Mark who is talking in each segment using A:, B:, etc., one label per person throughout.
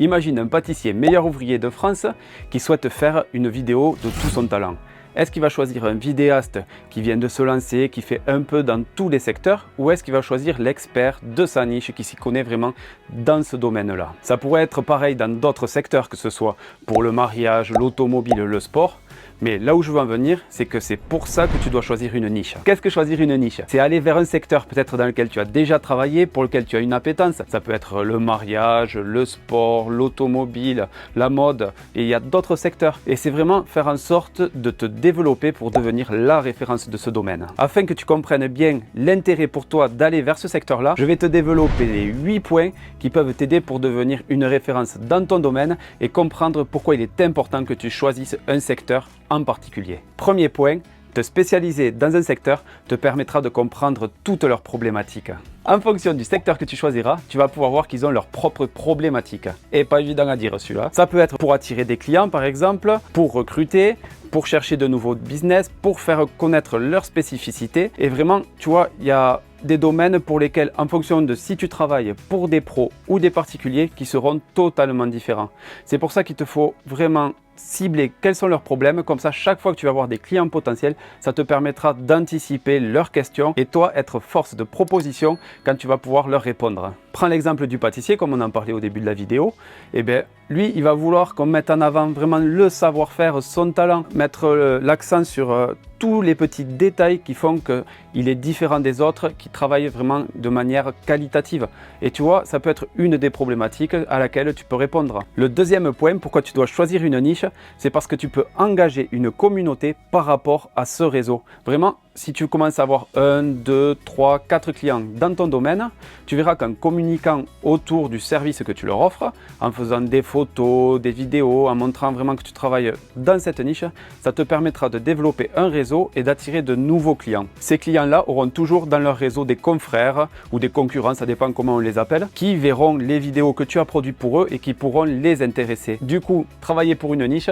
A: Imagine un pâtissier meilleur ouvrier de France qui souhaite faire une vidéo de tout son talent. Est-ce qu'il va choisir un vidéaste qui vient de se lancer, qui fait un peu dans tous les secteurs, ou est-ce qu'il va choisir l'expert de sa niche qui s'y connaît vraiment dans ce domaine-là? Ça pourrait être pareil dans d'autres secteurs, que ce soit pour le mariage, l'automobile, le sport. Mais là où je veux en venir, c'est que c'est pour ça que tu dois choisir une niche. Qu'est-ce que choisir une niche? C'est aller vers un secteur peut-être dans lequel tu as déjà travaillé, pour lequel tu as une appétence. Ça peut être le mariage, le sport, l'automobile, la mode, et il y a d'autres secteurs. Et c'est vraiment faire en sorte de te développer pour devenir la référence de ce domaine. Afin que tu comprennes bien l'intérêt pour toi d'aller vers ce secteur-là, je vais te développer les 8 points qui peuvent t'aider pour devenir une référence dans ton domaine et comprendre pourquoi il est important que tu choisisses un secteur en particulier. Premier point, te spécialiser dans un secteur te permettra de comprendre toutes leurs problématiques. En fonction du secteur que tu choisiras, tu vas pouvoir voir qu'ils ont leurs propres problématiques. Et pas évident à dire celui-là. Ça peut être pour attirer des clients par exemple, pour recruter, pour chercher de nouveaux business, pour faire connaître leurs spécificités. Et vraiment, tu vois, il y a des domaines pour lesquels, en fonction de si tu travailles pour des pros ou des particuliers, qui seront totalement différents. C'est pour ça qu'il te faut vraiment cibler quels sont leurs problèmes, comme ça chaque fois que tu vas avoir des clients potentiels, ça te permettra d'anticiper leurs questions et toi être force de proposition quand tu vas pouvoir leur répondre. Prends l'exemple du pâtissier comme on en parlait au début de la vidéo, et bien lui il va vouloir qu'on mette en avant vraiment le savoir-faire, son talent, mettre l'accent sur tous les petits détails qui font qu'il est différent des autres, qui travaillent vraiment de manière qualitative. Et tu vois, ça peut être une des problématiques à laquelle tu peux répondre. Le deuxième point, pourquoi tu dois choisir une niche, c'est parce que tu peux engager une communauté par rapport à ce réseau. Vraiment, si tu commences à avoir 1, 2, 3, 4 clients dans ton domaine, tu verras qu'en communiquant autour du service que tu leur offres, en faisant des photos, des vidéos, en montrant vraiment que tu travailles dans cette niche, ça te permettra de développer un réseau et d'attirer de nouveaux clients. Ces clients-là auront toujours dans leur réseau des confrères ou des concurrents, ça dépend comment on les appelle, qui verront les vidéos que tu as produites pour eux et qui pourront les intéresser. Du coup, travailler pour une niche,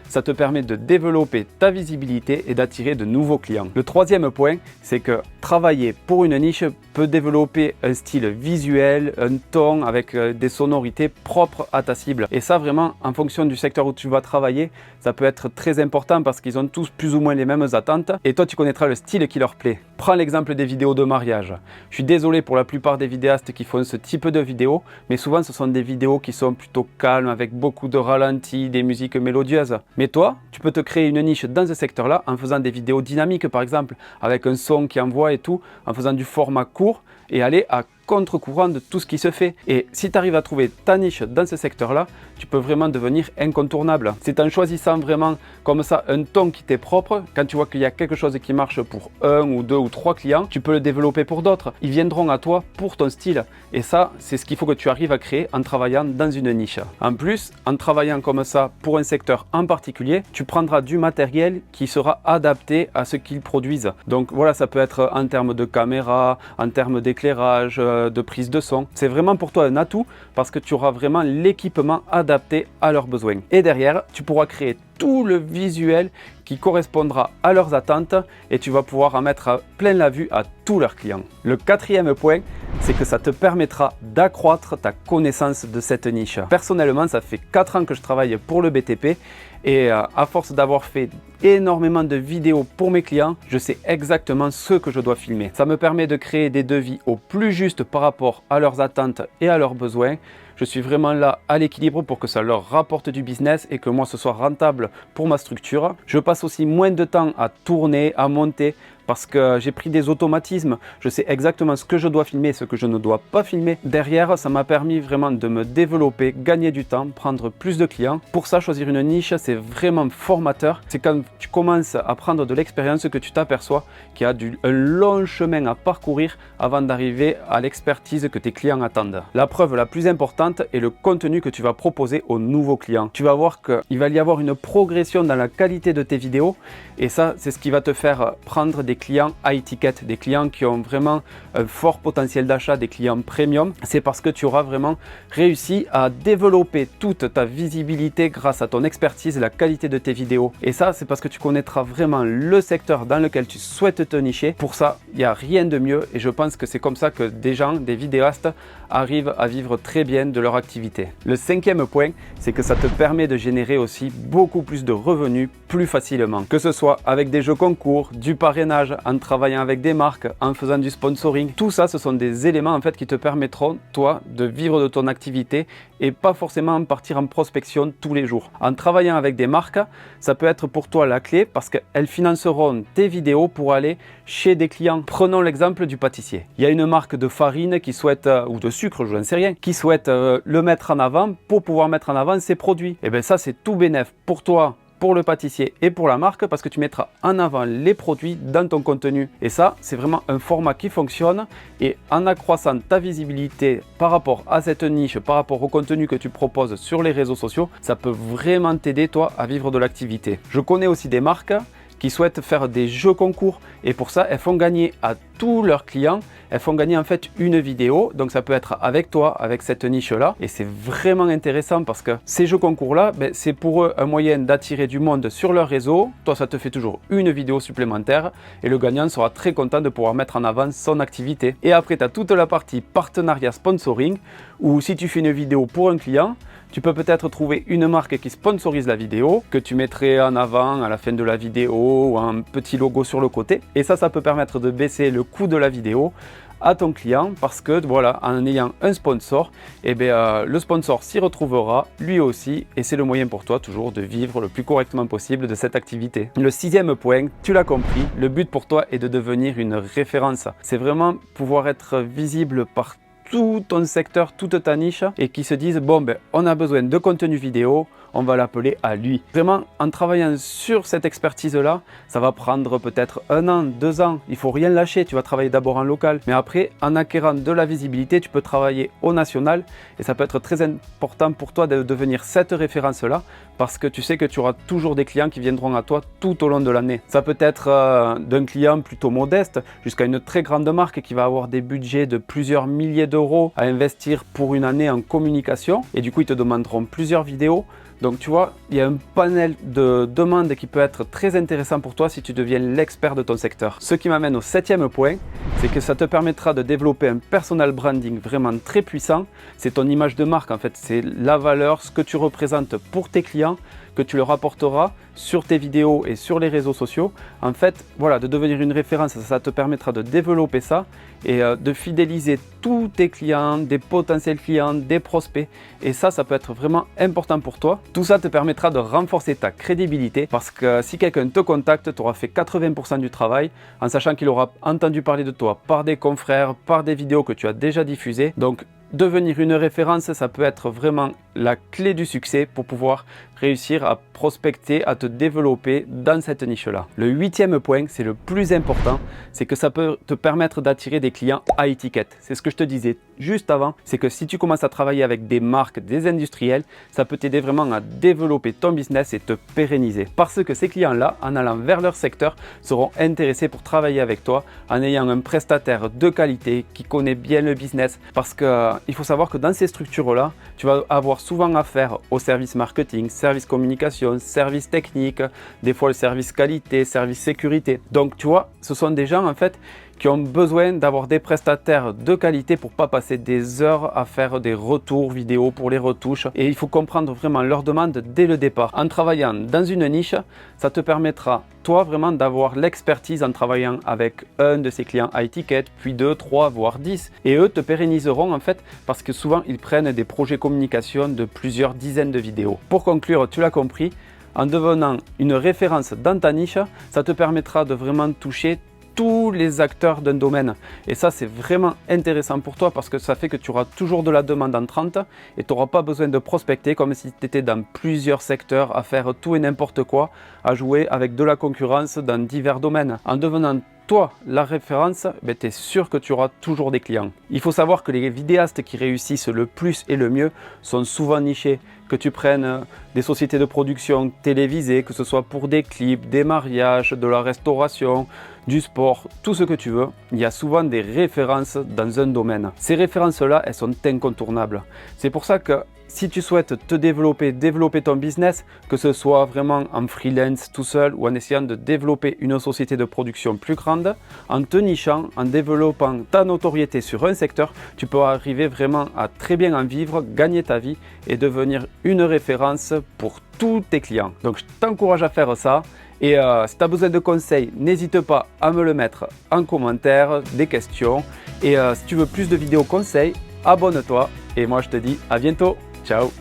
A: ça te permet de développer ta visibilité et d'attirer de nouveaux clients. Le troisième point, c'est que travailler pour une niche peut développer un style visuel, un ton avec des sonorités propres à ta cible. Et ça vraiment, en fonction du secteur où tu vas travailler, ça peut être très important parce qu'ils ont tous plus ou moins les mêmes attentes et toi tu connaîtras le style qui leur plaît. Prends l'exemple des vidéos de mariage. Je suis désolé pour la plupart des vidéastes qui font ce type de vidéos, mais souvent ce sont des vidéos qui sont plutôt calmes avec beaucoup de ralentis, des musiques mélodieuses. Mais toi, tu peux te créer une niche dans ce secteur-là en faisant des vidéos dynamiques par exemple, avec un son qui envoie et tout, en faisant du format court et aller à contre-courant de tout ce qui se fait. Et si tu arrives à trouver ta niche dans ce secteur-là, tu peux vraiment devenir incontournable. C'est en choisissant vraiment comme ça un ton qui t'est propre, quand tu vois qu'il y a quelque chose qui marche pour 1 ou 2 ou 3 clients, tu peux le développer pour d'autres. Ils viendront à toi pour ton style. Et ça, c'est ce qu'il faut que tu arrives à créer en travaillant dans une niche. En plus, en travaillant comme ça pour un secteur en particulier, tu prendras du matériel qui sera adapté à ce qu'ils produisent. Donc voilà, ça peut être en termes de caméra, en termes d'éclairage, de prise de son. C'est vraiment pour toi un atout parce que tu auras vraiment l'équipement adapté à leurs besoins. Et derrière, tu pourras créer tout le visuel qui correspondra à leurs attentes et tu vas pouvoir en mettre plein la vue à tous leurs clients. Le quatrième point, c'est que ça te permettra d'accroître ta connaissance de cette niche. Personnellement, ça fait 4 ans que je travaille pour le BTP et à force d'avoir fait énormément de vidéos pour mes clients, je sais exactement ce que je dois filmer. Ça me permet de créer des devis au plus juste par rapport à leurs attentes et à leurs besoins. Je suis vraiment là à l'équilibre pour que ça leur rapporte du business et que moi ce soit rentable pour ma structure. Je passe aussi moins de temps à tourner, à monter parce que j'ai pris des automatismes. Je sais exactement ce que je dois filmer et ce que je ne dois pas filmer. Derrière, ça m'a permis vraiment de me développer, gagner du temps, prendre plus de clients. Pour ça, choisir une niche, c'est vraiment formateur. C'est quand tu commences à prendre de l'expérience que tu t'aperçois qu'il y a un long chemin à parcourir avant d'arriver à l'expertise que tes clients attendent. La preuve la plus importante est le contenu que tu vas proposer aux nouveaux clients. Tu vas voir qu'il va y avoir une progression dans la qualité de tes vidéos et ça, c'est ce qui va te faire prendre des des clients high ticket, des clients qui ont vraiment un fort potentiel d'achat, des clients premium, c'est parce que tu auras vraiment réussi à développer toute ta visibilité grâce à ton expertise et la qualité de tes vidéos. Et ça, c'est parce que tu connaîtras vraiment le secteur dans lequel tu souhaites te nicher. Pour ça, il n'y a rien de mieux et je pense que c'est comme ça que des gens, des vidéastes, arrivent à vivre très bien de leur activité. Le cinquième point, c'est que ça te permet de générer aussi beaucoup plus de revenus plus facilement. Que ce soit avec des jeux concours, du parrainage, en travaillant avec des marques, en faisant du sponsoring. Tout ça, ce sont des éléments en fait qui te permettront, toi, de vivre de ton activité et pas forcément partir en prospection tous les jours. En travaillant avec des marques, ça peut être pour toi la clé parce qu'elles financeront tes vidéos pour aller chez des clients. Prenons l'exemple du pâtissier. Il y a une marque de farine qui souhaite, ou de sucre, je n'en sais rien, qui souhaite le mettre en avant pour pouvoir mettre en avant ses produits. Et bien ça, c'est tout bénef pour toi, pour le pâtissier et pour la marque parce que tu mettras en avant les produits dans ton contenu. Et ça, c'est vraiment un format qui fonctionne et en accroissant ta visibilité par rapport à cette niche, par rapport au contenu que tu proposes sur les réseaux sociaux, ça peut vraiment t'aider toi à vivre de l'activité. Je connais aussi des marques qui souhaitent faire des jeux concours et pour ça elles font gagner à tous leurs clients, elles font gagner en fait une vidéo, donc ça peut être avec toi, avec cette niche là et c'est vraiment intéressant parce que ces jeux concours là, c'est pour eux un moyen d'attirer du monde sur leur réseau. Toi ça te fait toujours une vidéo supplémentaire et le gagnant sera très content de pouvoir mettre en avant son activité. Et après tu as toute la partie partenariat sponsoring où si tu fais une vidéo pour un client, tu peux peut-être trouver une marque qui sponsorise la vidéo, que tu mettrais en avant à la fin de la vidéo ou un petit logo sur le côté. Et ça peut permettre de baisser le coût de la vidéo à ton client parce que voilà, en ayant un sponsor, le sponsor s'y retrouvera lui aussi et c'est le moyen pour toi toujours de vivre le plus correctement possible de cette activité. Le sixième point, tu l'as compris, le but pour toi est de devenir une référence. C'est vraiment pouvoir être visible par tout ton secteur, toute ta niche et qui se disent bon on a besoin de contenu vidéo, on va l'appeler à lui. Vraiment en travaillant sur cette expertise là, ça va prendre peut-être 1 an, 2 ans, il faut rien lâcher, tu vas travailler d'abord en local mais après en acquérant de la visibilité tu peux travailler au national et ça peut être très important pour toi de devenir cette référence là parce que tu sais que tu auras toujours des clients qui viendront à toi tout au long de l'année. Ça peut être d'un client plutôt modeste jusqu'à une très grande marque qui va avoir des budgets de plusieurs milliers d'euros à investir pour une année en communication et du coup ils te demanderont plusieurs vidéos. Donc tu vois, il y a un panel de demandes qui peut être très intéressant pour toi si tu deviens l'expert de ton secteur. Ce qui m'amène au septième point, c'est que ça te permettra de développer un personal branding vraiment très puissant. C'est ton image de marque en fait, c'est la valeur, ce que tu représentes pour tes clients, que tu leur apporteras sur tes vidéos et sur les réseaux sociaux. En fait, voilà, de devenir une référence, ça te permettra de développer ça et de fidéliser tous tes clients, des potentiels clients, des prospects. Et ça peut être vraiment important pour toi. Tout ça te permettra de renforcer ta crédibilité parce que si quelqu'un te contacte, tu auras fait 80% du travail en sachant qu'il aura entendu parler de toi par des confrères, par des vidéos que tu as déjà diffusées. Donc, devenir une référence, ça peut être vraiment la clé du succès pour pouvoir réussir à prospecter, à te développer dans cette niche-là. Le huitième point, c'est le plus important, c'est que ça peut te permettre d'attirer des clients à étiquette. C'est ce que je te disais juste avant, c'est que si tu commences à travailler avec des marques, des industriels, ça peut t'aider vraiment à développer ton business et te pérenniser. Parce que ces clients-là, en allant vers leur secteur, seront intéressés pour travailler avec toi en ayant un prestataire de qualité qui connaît bien le business. Parce qu'il faut savoir que dans ces structures-là, tu vas avoir souvent affaire au service marketing, service communication, service technique, des fois le service qualité, service sécurité. Donc tu vois, ce sont des gens en fait qui ont besoin d'avoir des prestataires de qualité pour pas passer des heures à faire des retours vidéo pour les retouches. Et il faut comprendre vraiment leurs demandes dès le départ. En travaillant dans une niche, ça te permettra toi vraiment d'avoir l'expertise en travaillant avec un de ces clients high ticket, puis 2, 3, voire 10. Et eux te pérenniseront en fait parce que souvent ils prennent des projets communication de plusieurs dizaines de vidéos. Pour conclure, tu l'as compris, en devenant une référence dans ta niche, ça te permettra de vraiment toucher tous les acteurs d'un domaine et ça c'est vraiment intéressant pour toi parce que ça fait que tu auras toujours de la demande entrante et tu n'auras pas besoin de prospecter comme si tu étais dans plusieurs secteurs à faire tout et n'importe quoi, à jouer avec de la concurrence dans divers domaines. En devenant toi la référence, tu es sûr que tu auras toujours des clients. Il faut savoir que les vidéastes qui réussissent le plus et le mieux sont souvent nichés. Que tu prennes des sociétés de production télévisées, que ce soit pour des clips, des mariages, de la restauration, du sport, tout ce que tu veux, il y a souvent des références dans un domaine. Ces références-là, elles sont incontournables. C'est pour ça que si tu souhaites te développer ton business, que ce soit vraiment en freelance tout seul ou en essayant de développer une société de production plus grande, en te nichant, en développant ta notoriété sur un secteur, tu peux arriver vraiment à très bien en vivre, gagner ta vie et devenir une référence pour tous tes clients. Donc je t'encourage à faire ça. Et si tu as besoin de conseils, n'hésite pas à me le mettre en commentaire, des questions. Et si tu veux plus de vidéos conseils, abonne-toi. Et moi je te dis à bientôt. Ciao.